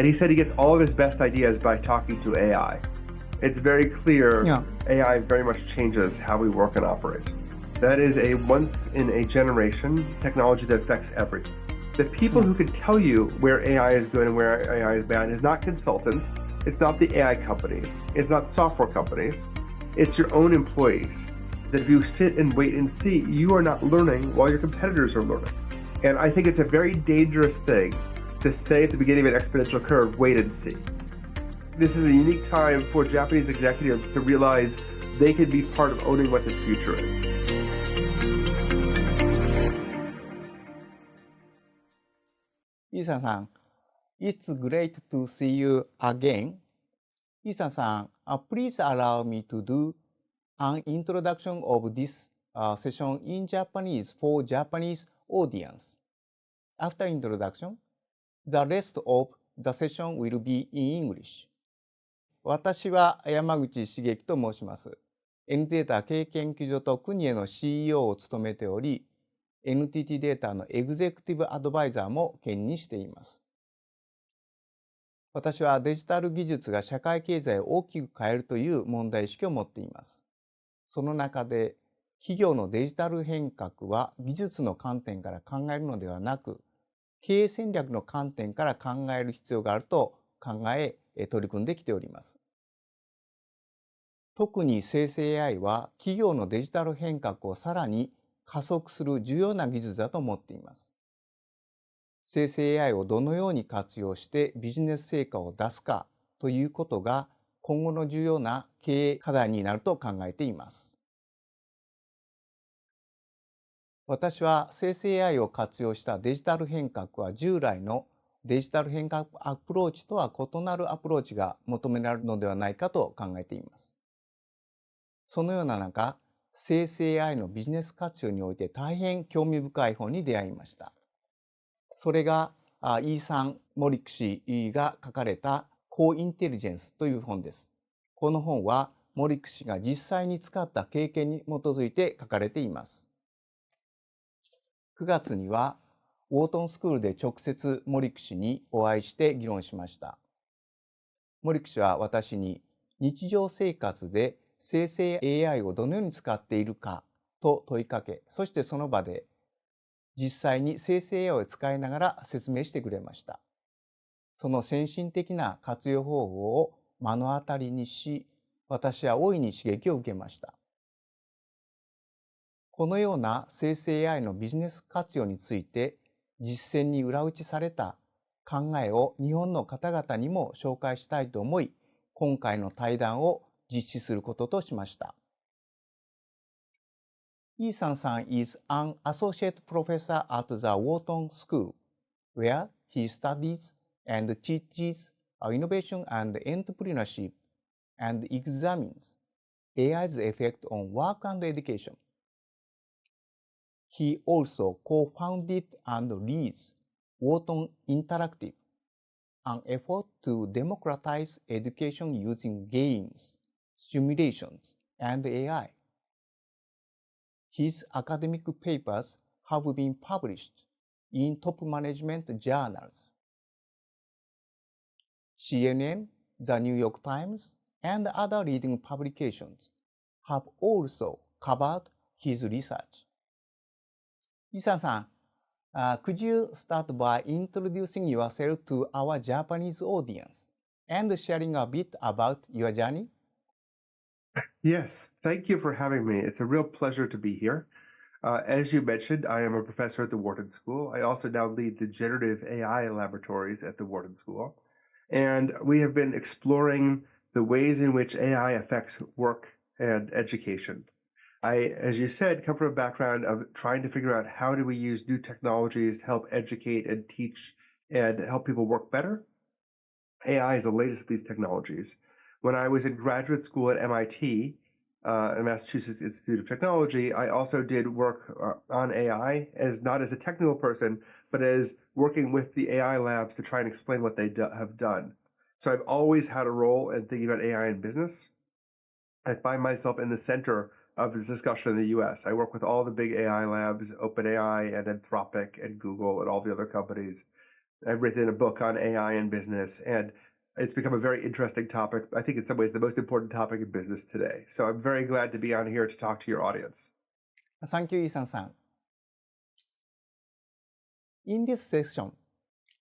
And he said he gets all of his best ideas by talking to AI. It's very clear AI very much changes how we work and operate. That is a once-in-a-generation technology that affects everything. The people who can tell you where AI is good and where AI is bad is not consultants. It's not the AI companies. It's not software companies. It's your own employees. That if you sit and wait and see, you are not learning while your competitors are learning. And I think it's a very dangerous thing to say at the beginning of an exponential curve, wait and see. This is a unique time for Japanese executives to realize they can be part of owning what this future is. Isan-san, it's great to see you again. Isan-san, please allow me to do an introduction of this session in Japanese for Japanese audience. After introduction, the rest of the session will be in English. 私は山口重樹と申します。NTT データ経営研究所と国への CEO を務めており、NTT データのエグゼクティブアドバイザーも兼任しています。私はデジタル技術が社会経済を大きく変えるという問題意識を持っています。その中で、企業のデジタル変革は技術の観点から考えるのではなく、経営戦略の観点から考える必要があると考え、取り組んできております。特に生成 AI は企業のデジタル変革をさらに加速する重要な技術だと思っています。生成 AI をどのように活用してビジネス成果を出すかということが今後の重要な経営課題になると考えています。私は生成 AI を活用したデジタル変革は従来のデジタル変革アプローチとは異なるアプローチが求められるのではないかと考えています。そのような中、生成 AI のビジネス活用において大変興味深い本に出会いました。それがイーサン・モリック氏が書かれた Co-Inteligence という本です。この本はモリック氏が実際に使った経験に基づいて書かれています。9月にはウォートンスクールで直接モリック氏にお会いして議論しました。モリック氏は私に日常生活で生成 AI をどのように使っているかと問いかけ、そしてその場で実際に生成 AI を使いながら説明してくれました。その先進的な活用方法を目の当たりにし、私は大いに刺激を受けました。このような生成 AI のビジネス活用について実践に裏打ちされた考えを日本の方々にも紹介したいと思い、今回の対談を実施することとしました。イーサンさん is an associate professor at the Wharton School, where he studies and teaches innovation and entrepreneurship and examines AI's effect on work and education. He also co-founded and leads Wharton Interactive, an effort to democratize education using games, simulations, and AI. His academic papers have been published in top management journals. CNN, The New York Times, and other leading publications have also covered his research. Isan-san, could you start by introducing yourself to our Japanese audience and sharing a bit about your journey? Yes, thank you for having me. It's a real pleasure to be here. As you mentioned, I am a professor at the Wharton School. I also now lead the Generative AI laboratories at the Wharton School. And we have been exploring the ways in which AI affects work and education. I, as you said, come from a background of trying to figure out how do we use new technologies to help educate and teach and help people work better. AI is the latest of these technologies. When I was in graduate school at MIT, the Massachusetts Institute of Technology, I also did work on AI not as a technical person, but as working with the AI labs to try and explain what they have done. So I've always had a role in thinking about AI in business. I find myself in the center of this discussion in the US. I work with all the big AI labs, OpenAI and Anthropic and Google and all the other companies I've written a book on AI in business, and it's become a very interesting topic. I think in some ways the most important topic in business today. So I'm very glad to be on here to talk to your audience. Thank you, イーサンさん。In this section,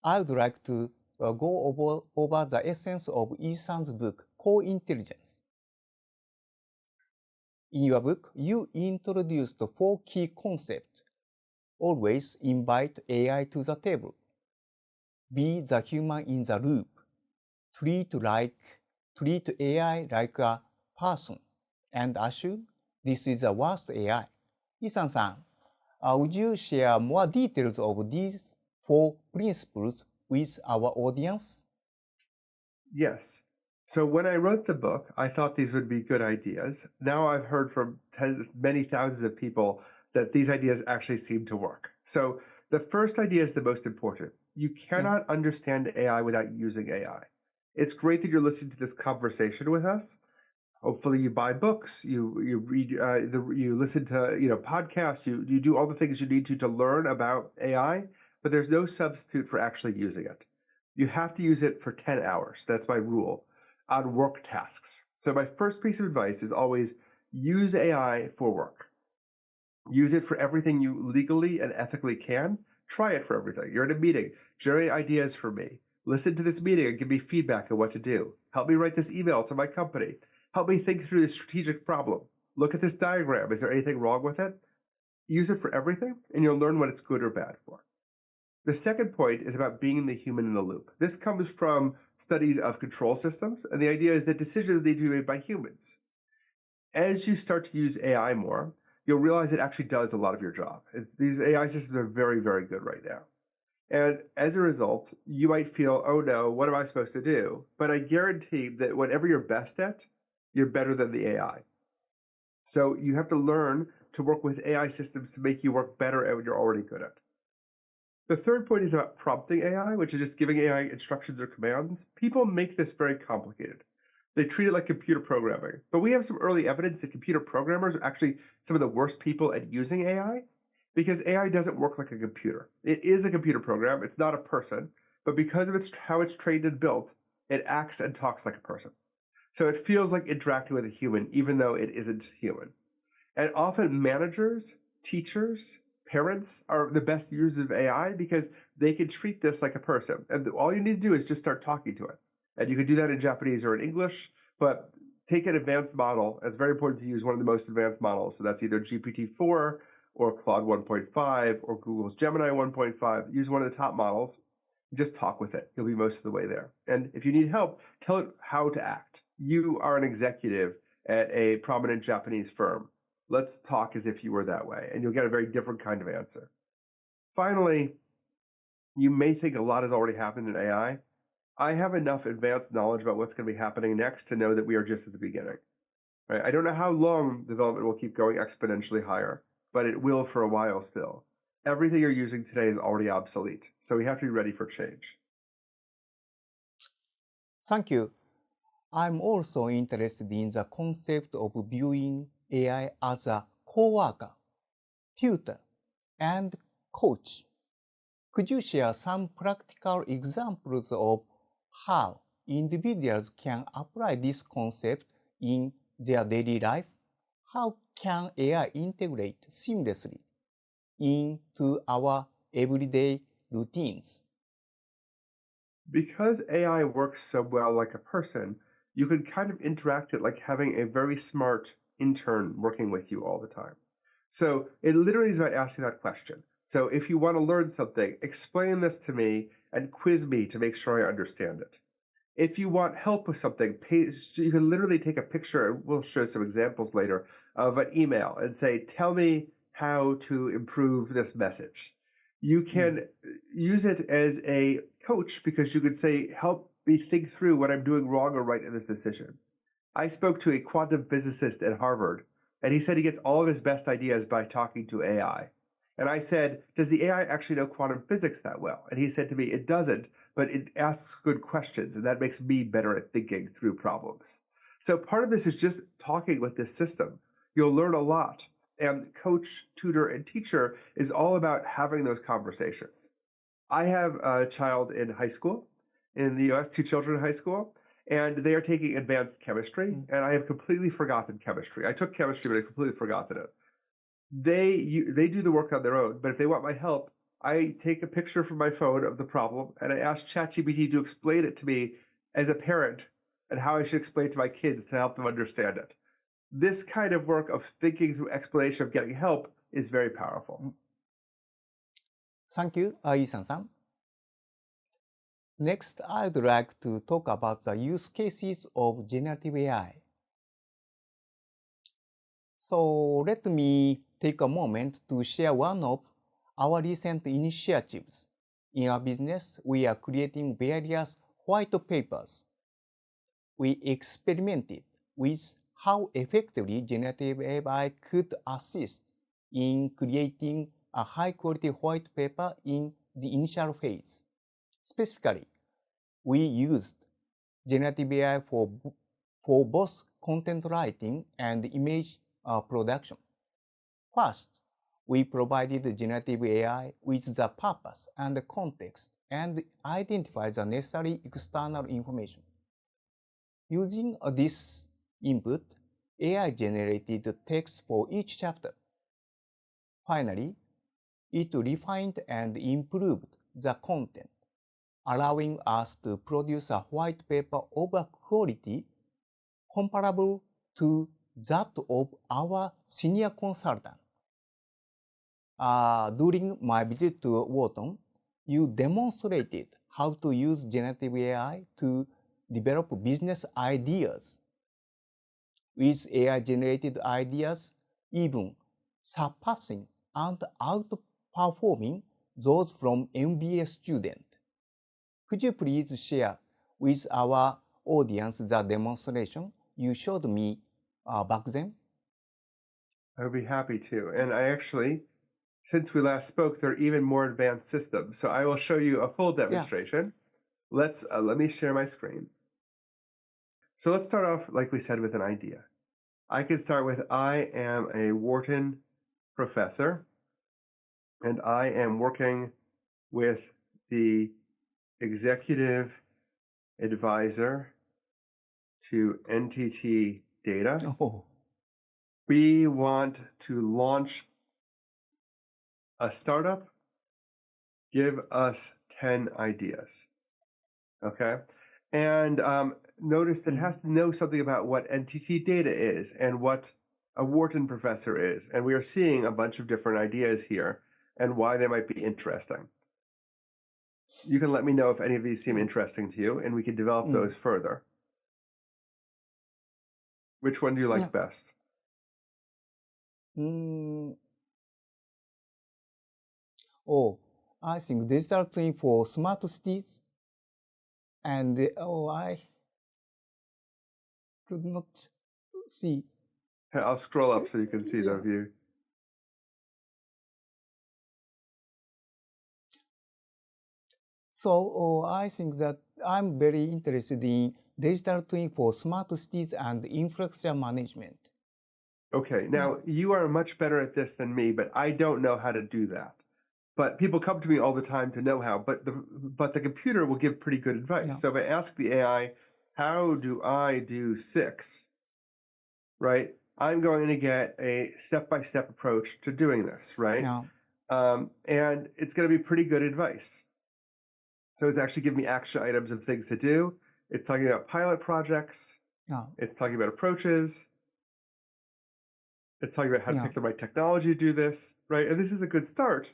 I would like to go over the essence of イーサン's book, Co-Intelligence. In your book, you introduced 4 key concepts. Always invite AI to the table. Be the human in the loop. Treat AI like a person. And assume this is the worst AI. イーサンさん、would you share more details of these 4 principles with our audience? Yes. So when I wrote the book, I thought these would be good ideas. Now I've heard from many thousands of people that these ideas actually seem to work. So the first idea is the most important. You cannot understand AI without using AI. It's great that you're listening to this conversation with us. Hopefully you buy books, you read, you listen to podcasts, you do all the things you need to learn about AI, but there's no substitute for actually using it. You have to use it for 10 hours. That's my rule on work tasks. So my first piece of advice is always use AI for work. Use it for everything you legally and ethically can. Try it for everything. You're in a meeting. Generate ideas for me. Listen to this meeting and give me feedback on what to do. Help me write this email to my company. Help me think through this strategic problem. Look at this diagram. Is there anything wrong with it? Use it for everything, and you'll learn what it's good or bad for. The second point is about being the human in the loop. This comes from studies of control systems, and the idea is that decisions need to be made by humans. As you start to use AI more, you'll realize it actually does a lot of your job. These AI systems are very, very good right now. And as a result, you might feel, oh no, what am I supposed to do? But I guarantee that whatever you're best at, you're better than the AI. So you have to learn to work with AI systems to make you work better at what you're already good at. The third point is about prompting AI, which is just giving AI instructions or commands. People make this very complicated. They treat it like computer programming. But we have some early evidence that computer programmers are actually some of the worst people at using AI because AI doesn't work like a computer. It is a computer program. It's not a person. But because of how it's trained and built, it acts and talks like a person. So it feels like interacting with a human, even though it isn't human. And often managers, teachers, parents are the best users of AI because they can treat this like a person. And all you need to do is just start talking to it. And you can do that in Japanese or in English, but take an advanced model. It's very important to use one of the most advanced models. So that's either GPT-4 or Claude 1.5 or Google's Gemini 1.5. Use one of the top models. Just talk with it. You'll be most of the way there. And if you need help, tell it how to act. You are an executive at a prominent Japanese firm. Let's talk as if you were that way, and you'll get a very different kind of answer. Finally, you may think a lot has already happened in AI. I have enough advanced knowledge about what's going to be happening next to know that we are just at the beginning. Right? I don't know how long development will keep going exponentially higher, but it will for a while still. Everything you're using today is already obsolete, so we have to be ready for change. Thank you. I'm also interested in the concept of viewing AI as a co-worker, tutor, and coach. Could you share some practical examples of how individuals can apply this concept in their daily life? How can AI integrate seamlessly into our everyday routines? Because AI works so well like a person, you can kind of interact it like having a very smart intern working with you all the time. So it literally is about asking that question. So if you want to learn something, explain this to me and quiz me to make sure I understand it. If you want help with something, you can literally take a picture, and we'll show some examples later, of an email and say, tell me how to improve this message. You can use it as a coach because you could say, help me think through what I'm doing wrong or right in this decision. I spoke to a quantum physicist at Harvard, and he said he gets all of his best ideas by talking to AI. And I said, does the AI actually know quantum physics that well? And he said to me, it doesn't, but it asks good questions, and that makes me better at thinking through problems. So part of this is just talking with this system. You'll learn a lot. And coach, tutor, and teacher is all about having those conversations. I have a child in high school in the US, two children in high school, and they are taking advanced chemistry, and I have completely forgotten chemistry. I took chemistry, but I completely forgotten it. They do the work on their own, but if they want my help, I take a picture from my phone of the problem and I ask ChatGPT to explain it to me as a parent and how I should explain it to my kids to help them understand it. This kind of work of thinking through explanation of getting help is very powerful. Thank you, イーサンさん。Next, I'd like to talk about the use cases of generative AI. So let me take a moment to share one of our recent initiatives. In our business, we are creating various white papers. We experimented with how effectively generative AI could assist in creating a high-quality white paper in the initial phase. Specifically, we used generative AI for both content writing and image production. First, we provided generative AI with the purpose and the context and identified the necessary external information. Using this input, AI generated text for each chapter. Finally, it refined and improved the content, allowing us to produce a white paper of a quality comparable to that of our senior consultant. During my visit to Wharton, you demonstrated how to use generative AI to develop business ideas. With AI-generated ideas even surpassing and outperforming those from MBA students. Could you please share with our audience the demonstration you showed me back then? I would be happy to. And I actually, since we last spoke, there are even more advanced systems. So I will show you a full demonstration. Yeah. Let me share my screen. So let's start off, like we said, with an idea. I could start with, I am a Wharton professor, and I am working with the executive advisor to NTT Data. Oh. We want to launch a startup. Give us 10 ideas. Okay? And notice that it has to know something about what NTT Data is and what a Wharton professor is. And we are seeing a bunch of different ideas here and why they might be interesting. You can let me know if any of these seem interesting to you, and we can develop those further. Which one do you like best? Oh, I think digital twin for smart cities. And I could not see. I'll scroll up so you can see the view. So I think that I'm very interested in digital twin for smart cities and infrastructure management. Okay, now you are much better at this than me, but I don't know how to do that. But people come to me all the time to know how, but the computer will give pretty good advice. Yeah. So if I ask the AI, how do I do 6, right? I'm going to get a step-by-step approach to doing this, right? Yeah. And it's going to be pretty good advice. So it's actually giving me action items of things to do. It's talking about pilot projects. Yeah. It's talking about approaches. It's talking about how to pick the right technology to do this, right? And this is a good start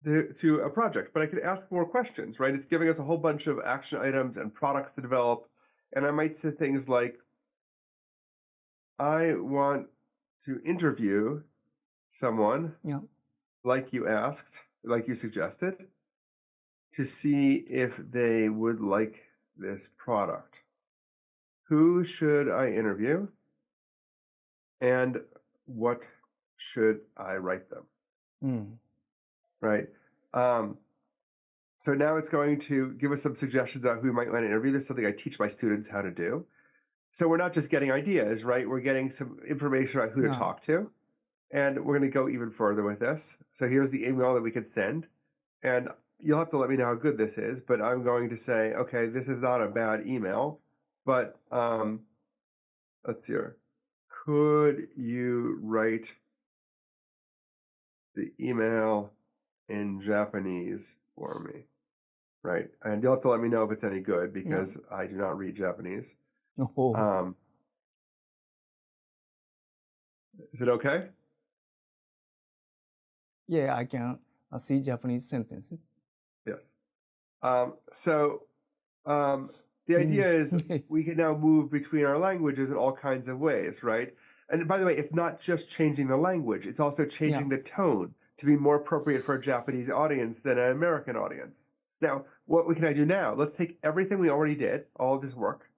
to a project, but I could ask more questions, right? It's giving us a whole bunch of action items and products to develop. And I might say things like, I want to interview someone like you asked, like you suggested, to see if they would like this product. Who should I interview? And what should I write them? Right? So now it's going to give us some suggestions on who we might want to interview. This is something I teach my students how to do. So we're not just getting ideas, right? We're getting some information about who to talk to. And we're going to go even further with this. So here's the email that we could send. And you'll have to let me know how good this is, but I'm going to say, okay, this is not a bad email, but let's see here. Could you write the email in Japanese for me? Right. And you'll have to let me know if it's any good because I do not read Japanese. Oh, Is it okay? yeah, I can see Japanese sentences. Yes. The idea is we can now move between our languages in all kinds of ways, right? And by the way, it's not just changing the language, it's also changing the tone to be more appropriate for a Japanese audience than an American audience. Now, what can I do now? Let's take everything we already did, all of this work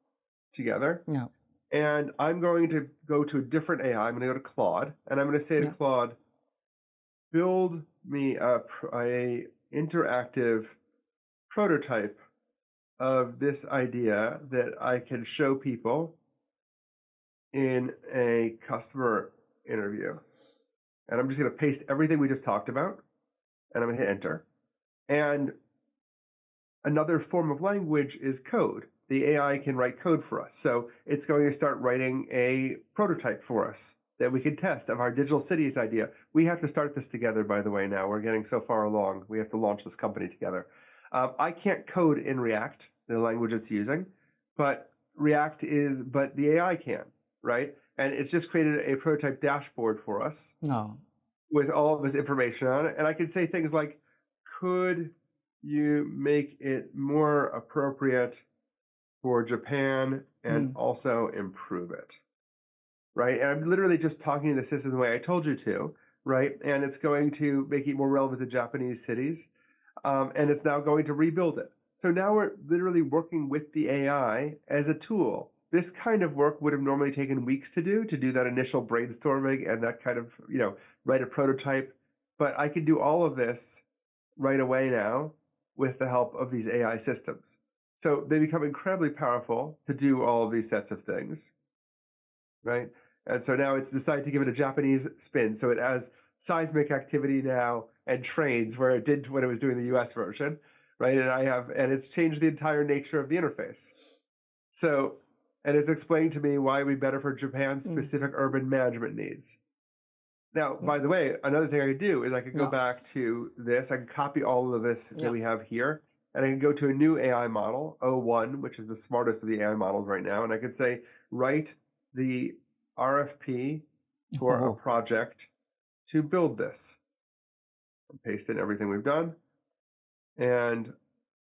together, Yeah. and I'm going to go to a different AI. I'm going to go to Claude, and I'm going to say to Claude, build me a interactive prototype of this idea that I can show people in a customer interview. And I'm just going to paste everything we just talked about, and I'm going to hit enter. And another form of language is code. The AI can write code for us. So it's going to start writing a prototype for us that we can test of our digital cities idea. We have to start this together, by the way, now. We're getting so far along. We have to launch this company together. I can't code in React, the language it's using, but the AI can, right? And it's just created a prototype dashboard for us with all of this information on it. And I can say things like, could you make it more appropriate for Japan and also improve it, right? And I'm literally just talking to the system the way I told you to, right? And it's going to make it more relevant to Japanese cities. And it's now going to rebuild it. So now we're literally working with the AI as a tool. This kind of work would have normally taken weeks to do that initial brainstorming and that kind of, write a prototype. But I can do all of this right away now with the help of these AI systems. So they become incredibly powerful to do all of these sets of things, right? And so now it's decided to give it a Japanese spin. So it has seismic activity now and trains where it did when it was doing the US version, right? And it's changed the entire nature of the interface. So, and it's explained to me why it would be better for Japan's specific urban management needs. Now, by the way, another thing I could do is I could go back to this. I can copy all of this that we have here, and I can go to a new AI model, O1, which is the smartest of the AI models right now. And I could say, write the RFP for a project to build this. And paste in everything we've done. And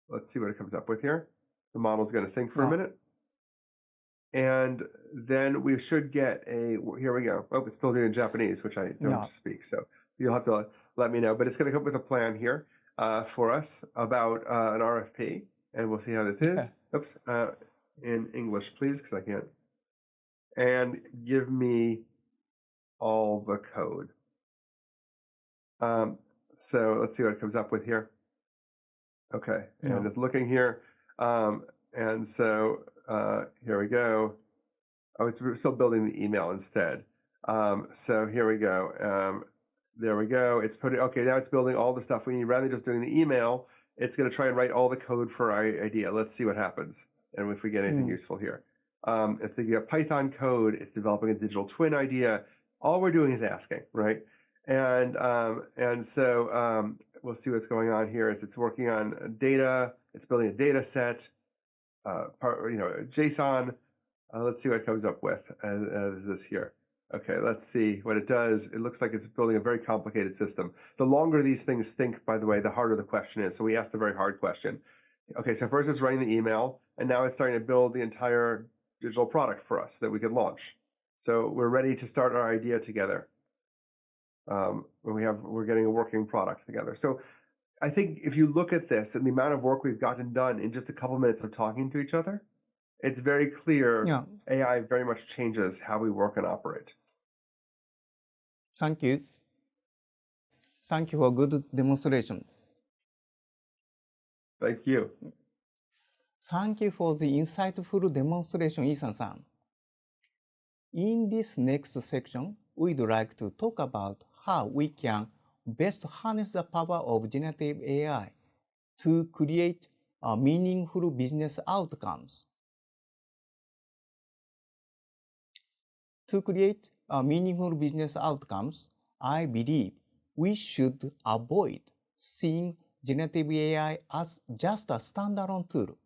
let's see what it comes up with here. The model's going to think for a minute. And then we should get here we go. Oh, it's still doing Japanese, which I don't speak. So you'll have to let me know. But it's going to come up with a plan here for us about an RFP. And we'll see how this is. Oops. In English, please, because I can't. And give me all the code. So let's see what it comes up with here. Okay, and it's looking here. And so here we go. Oh, it's still building the email instead. So here we go. There we go. It's okay, now it's building all the stuff we need. Rather than just doing the email, it's going to try and write all the code for our idea. Let's see what happens and if we get anything useful here. If you got Python code, it's developing a digital twin idea. All we're doing is asking, right? And so we'll see what's going on here. Is it's working on data. It's building a data set, JSON. Let's see what it comes up with as this here. Okay, let's see what it does. It looks like it's building a very complicated system. The longer these things think, by the way, the harder the question is. So we asked a very hard question. Okay, so first it's writing the email, and now it's starting to build the entire digital product for us that we could launch. So we're ready to start our idea together. We're getting a working product together. So I think if you look at this and the amount of work we've gotten done in just a couple minutes of talking to each other, it's very clear AI very much changes how we work and operate. Thank you. Thank you for good demonstration. Thank you. Thank you for the insightful demonstration, Isan-san. In this next section, we'd like to talk about how we can best harness the power of generative AI to create meaningful business outcomes. To create meaningful business outcomes, I believe we should avoid seeing generative AI as just a standalone tool.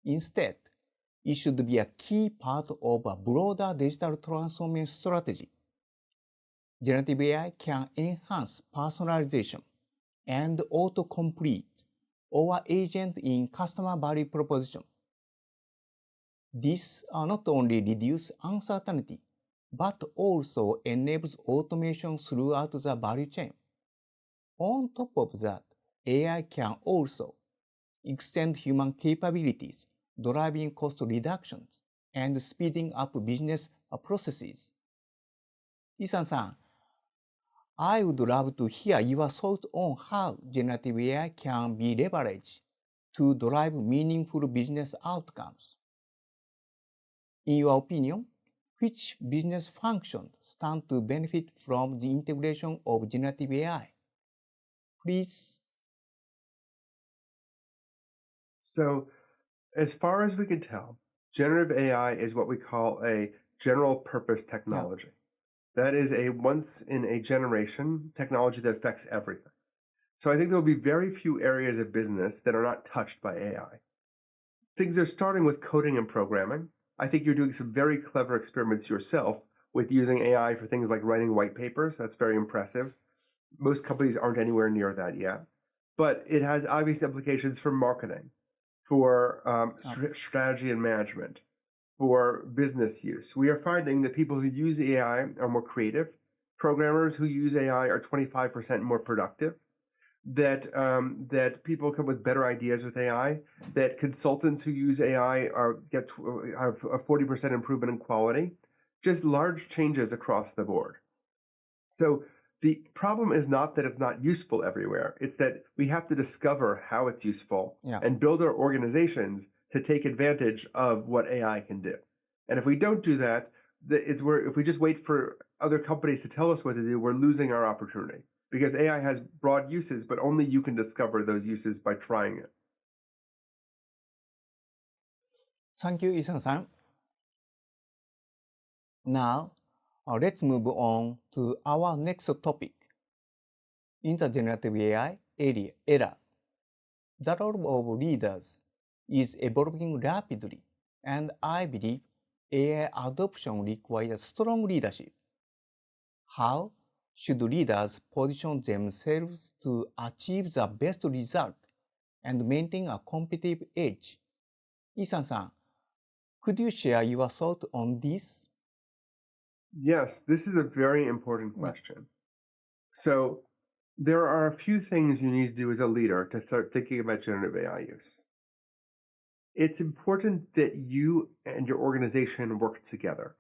Instead, it should be a key part of a broader digital transformation strategy. Generative AI can enhance personalization and autocomplete or agent in customer value proposition. This not only reduces uncertainty, but also enables automation throughout the value chain. On top of that, AI can also extend human capabilities, driving cost reductions and speeding up business processes. イーサンさん、I would love to hear your thoughts on how generative AI can be leveraged to drive meaningful business outcomes. In your opinion, which business functions stand to benefit from the integration of generative AI? Please. So, as far as we can tell, generative AI is what we call a general purpose technology. That is a once in a generation technology that affects everything. So I think there'll be very few areas of business that are not touched by AI. Things are starting with coding and programming. I think you're doing some very clever experiments yourself with using AI for things like writing white papers. That's very impressive. Most companies aren't anywhere near that yet. But it has obvious implications for marketing, for strategy and management, for business use. We are finding that people who use AI are more creative. Programmers who use AI are 25% more productive. That people come with better ideas with AI. That consultants who use AI have a 40% improvement in quality. Just large changes across the board. So the problem is not that it's not useful everywhere. It's that we have to discover how it's useful and build our organizations to take advantage of what AI can do. And if we don't do that, if we just wait for other companies to tell us what to do, we're losing our opportunity. Because AI has broad uses, but only you can discover those uses by trying it. Thank you, Isan-san. Now, let's move on to our next topic. In the generative AI era, the role of leaders is evolving rapidly, and I believe AI adoption requires strong leadership. How should leaders position themselves to achieve the best result and maintain a competitive edge? Isan-san, could you share your thoughts on this? Yes, this is a very important question. So there are a few things you need to do as a leader to start thinking about generative AI use. It's important that you and your organization work together.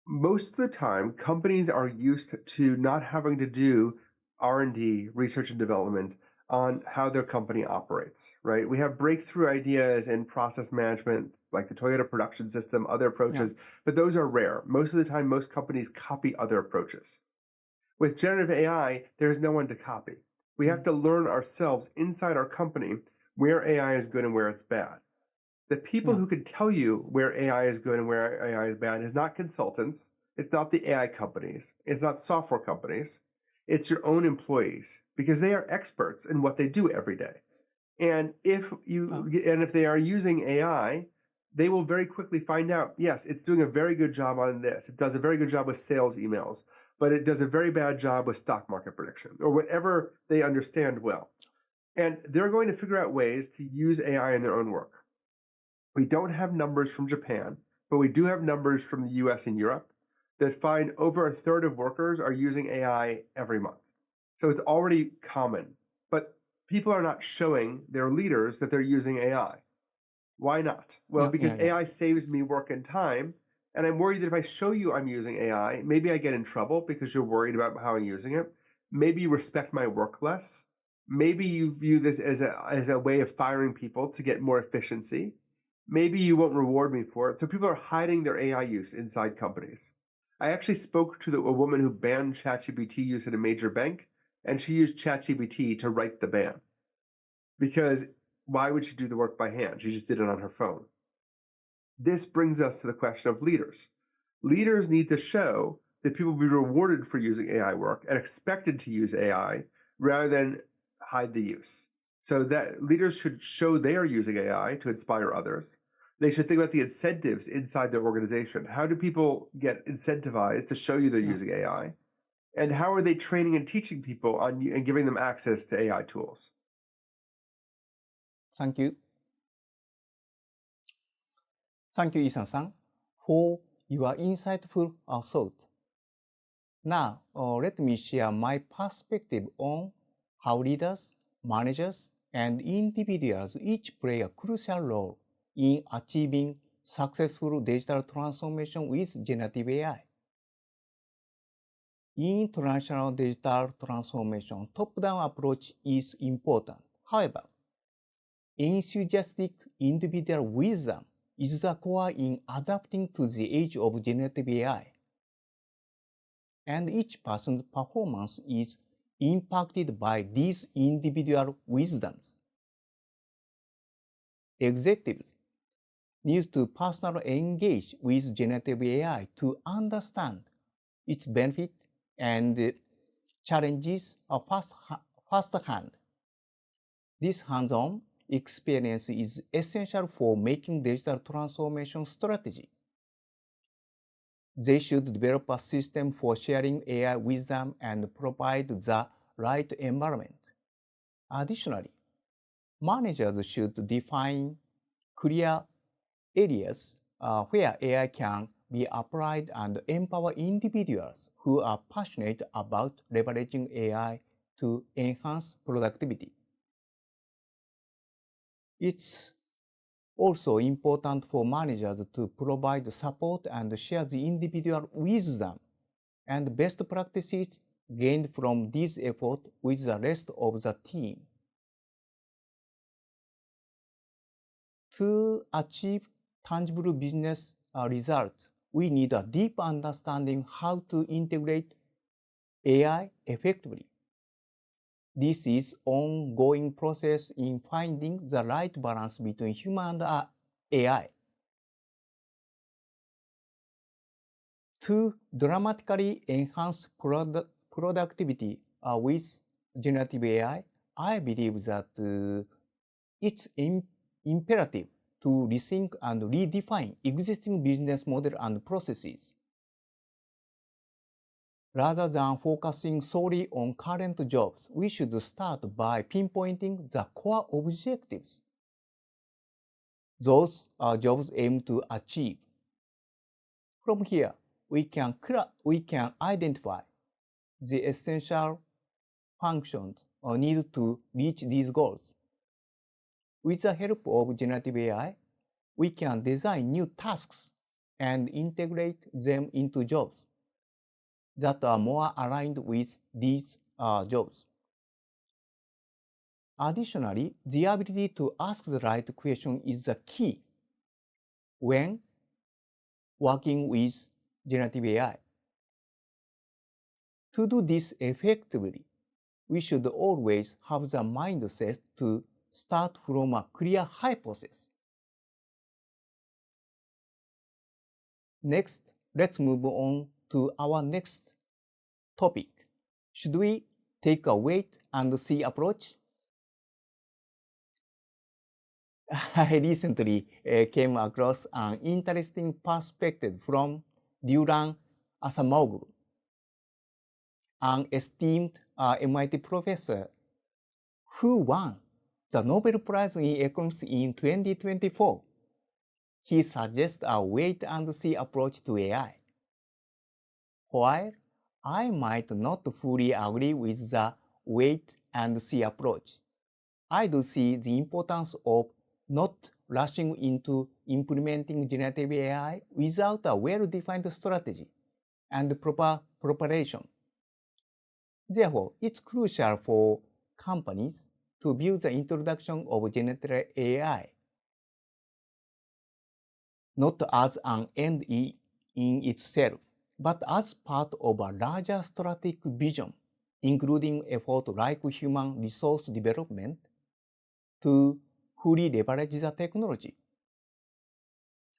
Most of the time, companies are used to not having to do R&D, research and development, on how their company operates, right? We have breakthrough ideas in process management, like the Toyota production system, other approaches, but those are rare. Most of the time, most companies copy other approaches. With generative AI, there's no one to copy. We have to learn ourselves inside our company where AI is good and where it's bad. The people who can tell you where AI is good and where AI is bad is not consultants. It's not the AI companies. It's not software companies. It's your own employees, because they are experts in what they do every day. And if they are using AI, they will very quickly find out, yes, it's doing a very good job on this. It does a very good job with sales emails, but it does a very bad job with stock market prediction, or whatever they understand well. And they're going to figure out ways to use AI in their own work. We don't have numbers from Japan, but we do have numbers from the US and Europe that find over a third of workers are using AI every month. So it's already common, but people are not showing their leaders that they're using AI. Why not? Well, because AI saves me work and time, and I'm worried that if I show you I'm using AI, maybe I get in trouble because you're worried about how I'm using it. Maybe you respect my work less. Maybe you view this as a way of firing people to get more efficiency. Maybe you won't reward me for it. So people are hiding their AI use inside companies. I actually spoke to a woman who banned ChatGPT use at a major bank, and she used ChatGPT to write the ban. because why would she do the work by hand? She just did it on her phone. This brings us to the question of leaders. Leaders need to show that people will be rewarded for using AI work and expected to use AI rather than hide the use. So that leaders should show they are using AI to inspire others. They should think about the incentives inside their organization. How do people get incentivized to show you they're using AI? And how are they training and teaching people and giving them access to AI tools? Thank you. Thank you, Isan-san, for your insightful thought. Now, let me share my perspective on how leaders, managers, and individuals each play a crucial role in achieving successful digital transformation with generative AI. In traditional digital transformation, top-down approach is important. However, enthusiastic individual wisdom is the core in adapting to the age of generative AI. And each person's performance is impacted by these individual wisdoms. Executives need to personally engage with generative AI to understand its benefit and challenges firsthand. This hands-on experience is essential for making digital transformation strategy. They should develop a system for sharing AI wisdom and provide the right environment. Additionally, managers should define clear areas where AI can be applied and empower individuals who are passionate about leveraging AI to enhance productivity. It's also important for managers to provide support and share the individual wisdom and best practices gained from these efforts with the rest of the team. To achieve tangible business results, we need a deep understanding how to integrate AI effectively. This is an ongoing process in finding the right balance between human and AI. To dramatically enhance productivity with generative AI, I believe that it's imperative to rethink and redefine existing business models and processes. Rather than focusing solely on current jobs, we should start by pinpointing the core objectives those jobs aim to achieve. From here, we can identify the essential functions needed to reach these goals. With the help of generative AI, we can design new tasks and integrate them into jobs that are more aligned with these jobs. Additionally, the ability to ask the right question is the key when working with generative AI. To do this effectively, we should always have the mindset to start from a clear hypothesis. Next, let's move on to our next topic. Should we take a wait and see approach? I recently came across an interesting perspective from Duran Asamoglu, an esteemed MIT professor who won the Nobel Prize in Economics in 2024. He suggests a wait-and-see approach to AI. While I might not fully agree with the wait-and-see approach, I do see the importance of not rushing into implementing generative AI without a well-defined strategy and proper preparation. Therefore, it's crucial for companies to view the introduction of generative AI not as an end in itself, but as part of a larger strategic vision, including efforts like human resource development, to fully leverage the technology.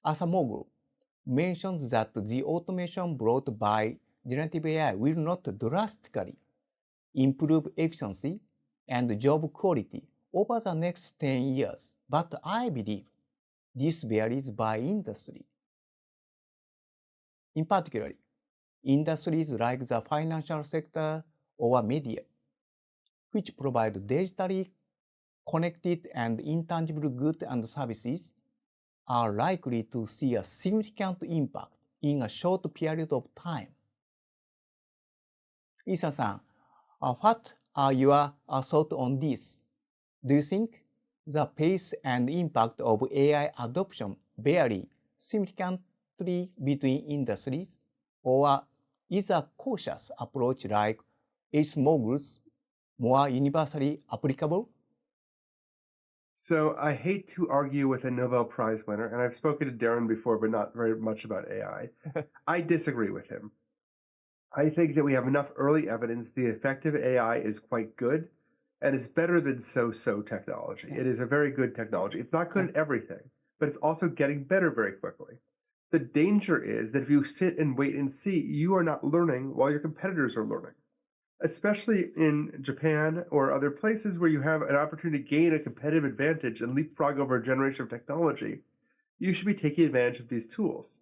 Asa Mogul mentioned that the automation brought by generative AI will not drastically improve efficiency and job quality over the next 10 years, but I believe this varies by industry. In particular, industries like the financial sector or media, which provide digitally connected and intangible goods and services, are likely to see a significant impact in a short period of time. イーサンさん、what are your thoughts on this? Do you think the pace and impact of AI adoption vary significantly between industries, or is a cautious approach like Ace Mogul's more universally applicable? So I hate to argue with a Nobel Prize winner, and I've spoken to Darren before, but not very much about AI. I disagree with him. I think that we have enough early evidence the effective AI is quite good, and it's better than so-so technology. It is a very good technology. It's not good at everything, but it's also getting better very quickly. The danger is that if you sit and wait and see, you are not learning while your competitors are learning. Especially in Japan or other places where you have an opportunity to gain a competitive advantage and leapfrog over a generation of technology, you should be taking advantage of these tools.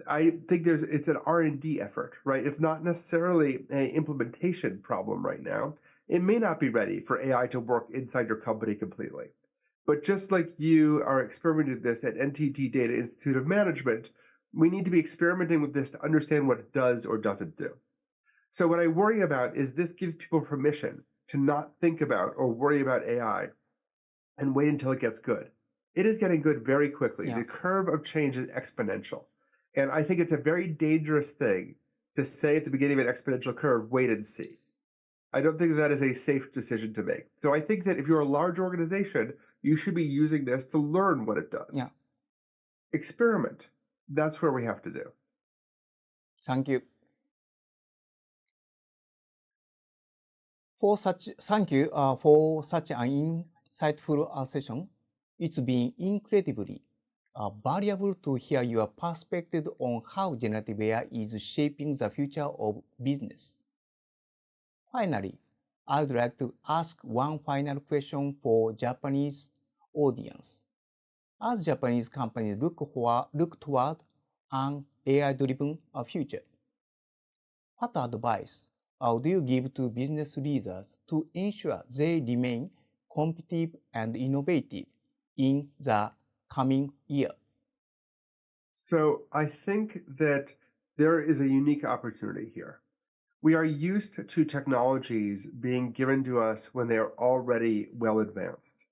I think it's an R&D effort, right? It's not necessarily an implementation problem right now. It may not be ready for AI to work inside your company completely. But just like you are experimenting with this at NTT Data Institute of Management, we need to be experimenting with this to understand what it does or doesn't do. So what I worry about is this gives people permission to not think about or worry about AI and wait until it gets good. It is getting good very quickly. Yeah. The curve of change is exponential. And I think it's a very dangerous thing to say at the beginning of an exponential curve, wait and see. I don't think that is a safe decision to make. So I think that if you're a large organization, you should be using this to learn what it does. Yeah. Experiment. That's where we have to do. Thank you. Thank you for such an insightful session. It's been incredibly valuable to hear your perspective on how generative AI is shaping the future of business. Finally, I would like to ask one final question for Japanese audience. As Japanese companies look toward an AI-driven future, what advice do you give to business leaders to ensure they remain competitive and innovative in the coming year? So I think that there is a unique opportunity here. We are used to technologies being given to us when they are already well advanced.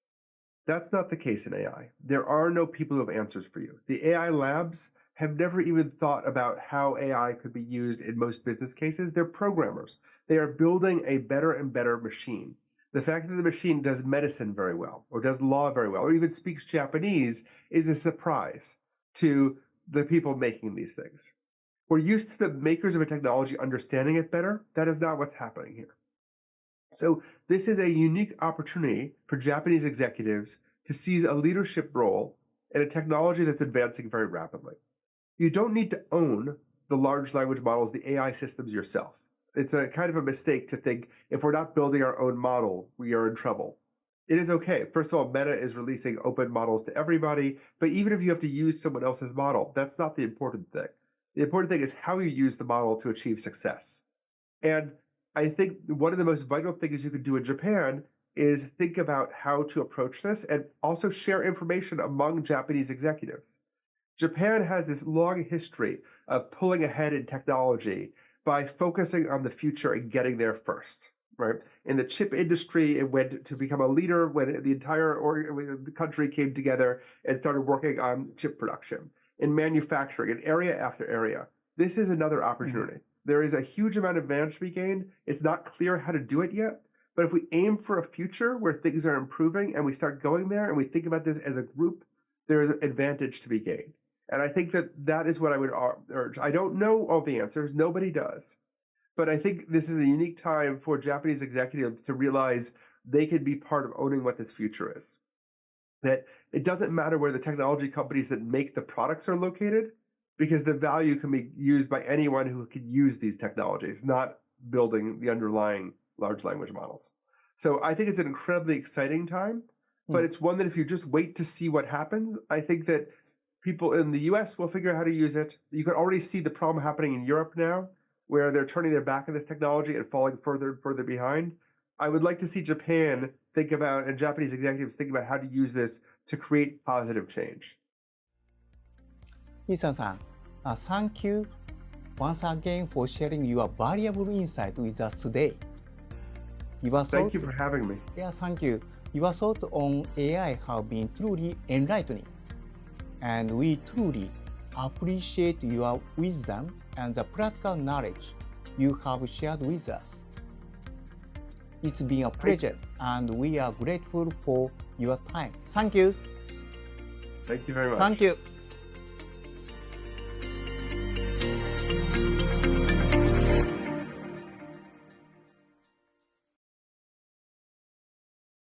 That's not the case in AI. There are no people who have answers for you. The AI labs have never even thought about how AI could be used in most business cases. They're programmers. They are building a better and better machine. The fact that the machine does medicine very well, or does law very well, or even speaks Japanese is a surprise to the people making these things. We're used to the makers of a technology understanding it better. That is not what's happening here. So this is a unique opportunity for Japanese executives to seize a leadership role in a technology that's advancing very rapidly. You don't need to own the large language models, the AI systems yourself. It's a kind of a mistake to think if we're not building our own model, we are in trouble. It is okay. First of all, Meta is releasing open models to everybody, but even if you have to use someone else's model, that's not the important thing. The important thing is how you use the model to achieve success. And I think one of the most vital things you can do in Japan is think about how to approach this and also share information among Japanese executives. Japan has this long history of pulling ahead in technology by focusing on the future and getting there first, right? In the chip industry, it went to become a leader when the entire country came together and started working on chip production. In manufacturing, in area after area, this is another opportunity. There is a huge amount of advantage to be gained. It's not clear how to do it yet, but if we aim for a future where things are improving and we start going there and we think about this as a group, there is an advantage to be gained. And I think that that is what I would urge. I don't know all the answers. Nobody does. But I think this is a unique time for Japanese executives to realize they can be part of owning what this future is. That it doesn't matter where the technology companies that make the products are located, because the value can be used by anyone who can use these technologies, not building the underlying large language models. So I think it's an incredibly exciting time, but it's one that if you just wait to see what happens, I think that people in the US will figure out how to use it. You can already see the problem happening in Europe now, where they're turning their back on this technology and falling further and further behind. I would like to see Japan think about, and Japanese executives think about how to use this to create positive change. イーサンさん、Thank you once again for sharing your valuable insight with us today. Thank you for having me. Yeah, thank you. Your thoughts on AI have been truly enlightening, and we truly appreciate your wisdom and the practical knowledge you have shared with us. It's been a pleasure, and we are grateful for your time. Thank you. Thank you very much. Thank you.